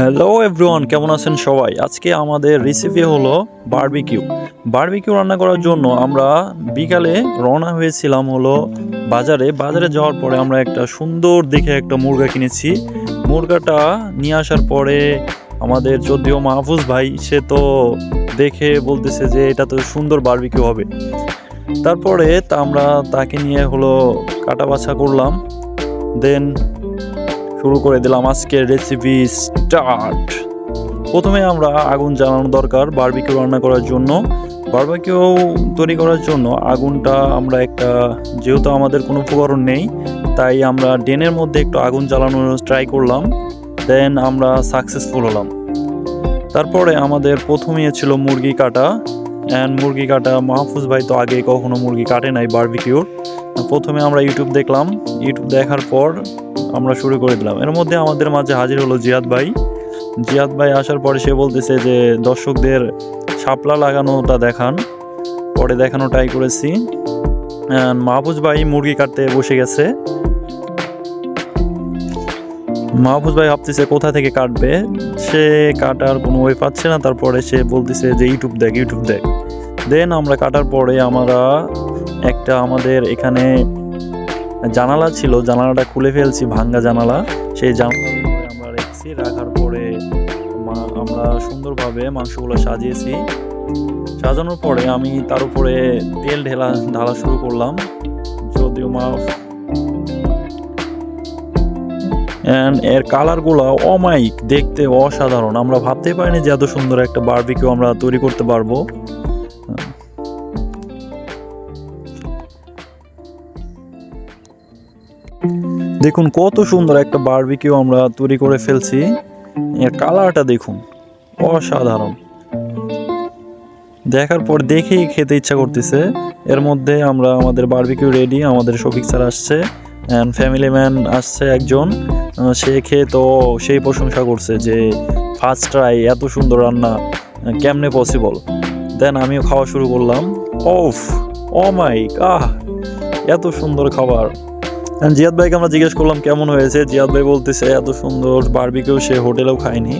Hello everyone, কেমন আছেন সবাই? আজকে আমাদের রেসিপি হলো বারবিকিউ রান্না করার জন্য আমরা বিকালে রওনা হয়েছিলাম হলো বাজারে যাওয়ার পরে আমরা একটা সুন্দর দেখে একটা মুরগা কিনেছি। মুরগাটা নিয়ে আসার পরে আমাদের যদিও মাহফুজ ভাই সে তো দেখে বলতেছে যে এটা তো সুন্দর বারবিকিউ হবে। তারপরে আমরা তাকে নিয়ে হলো কাটা বাছা করলাম, দেন শুরু করে দিলাম আজকের রেসিপি স্টার্ট। প্রথমে আমরা আগুন জ্বালানো দরকার বারবিকিউ রান্না করার জন্য। বারবিকিউ তৈরি করার জন্য আগুনটা আমরা যেহেতু আমাদের কোনো উপকরণ নেই তাই আমরা ডেনের মধ্যে একটু আগুন জ্বালানোর ট্রাই করলাম, দেন আমরা সাকসেসফুল হলাম। তারপরে আমাদের প্রথমেই ছিল মুরগি কাটা। মুরগি কাটা মাহফুজ ভাই তো আগে কখনো মুরগি কাটে নাই বারবিকিউর। প্রথমে আমরা ইউটিউব দেখলাম, ইউটিউব দেখার পর আমরা শুরু করে দিলাম। এর মধ্যে আমাদের মাঝে হাজির হলো জিয়াদ ভাই আসার পরে সে বলতেছে যে দর্শকদের শাপলা লাগানোটা দেখান। পরে দেখানো ট্রাই করেছি। মাহফুজ ভাই মুরগি কাটতে বসে গেছে। মাহফুজ ভাই ভাবতেছে কোথা থেকে কাটবে, সে কাটার কোনো ওয়ে পাচ্ছে না। তারপরে সে বলতেছে যে ইউটিউব দেখ। দেন আমরা কাটার পরে আমাদের এখানে জানালা ছিল, জানালাটা খুলে ফেলছি, ভাঙ্গা জানালা। সেই জানালার উপরে আমরা রাখার পরে আমরা সুন্দরভাবে মাংসগুলো সাজিয়েছি। সাজানোর পরে আমি তার উপরে তেল ঢালা শুরু করলাম, যদিও এর কালারগুলো অমাইক, দেখতে অসাধারণ। আমরা ভাবতেই পারিনি যে এত সুন্দর একটা বারবিকিউ আমরা তৈরি করতে পারবো। দেখুন কত সুন্দর একটা বারবিকিউ আমরা তৈরি করে ফেলছি। এর কালারটা দেখুন, অসাধারণ। দেখার পর দেখেই খেতে ইচ্ছা করতেছে। এর মধ্যে আমাদের বারবিকিউ রেডি। আমাদের শফিক স্যার আসছে, ফ্যামিলি ম্যান আসছে একজন, সে খেয়ে তো সেই প্রশংসা করছে যে ফার্স্ট ট্রাই, এত সুন্দর রান্না কেমনে পসিবল। দেন আমিও খাওয়া শুরু করলাম। ও মাই গড, এত সুন্দর খাবার। জিয়াদ ভাইকে আমরা জিজ্ঞেস করলাম কেমন হয়েছে। জিয়াদ ভাই বলতেছে এত সুন্দর বারবিকিউ সে হোটেলেও খায়নি।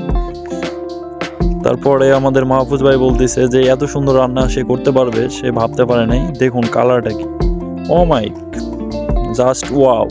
তারপরে আমাদের মাহফুজ ভাই বলতেছে যে এত সুন্দর রান্না সে করতে পারবে, সে ভাবতে পারে নাই। দেখুন কালারটা কি, ও মাই, জাস্ট ওয়াও।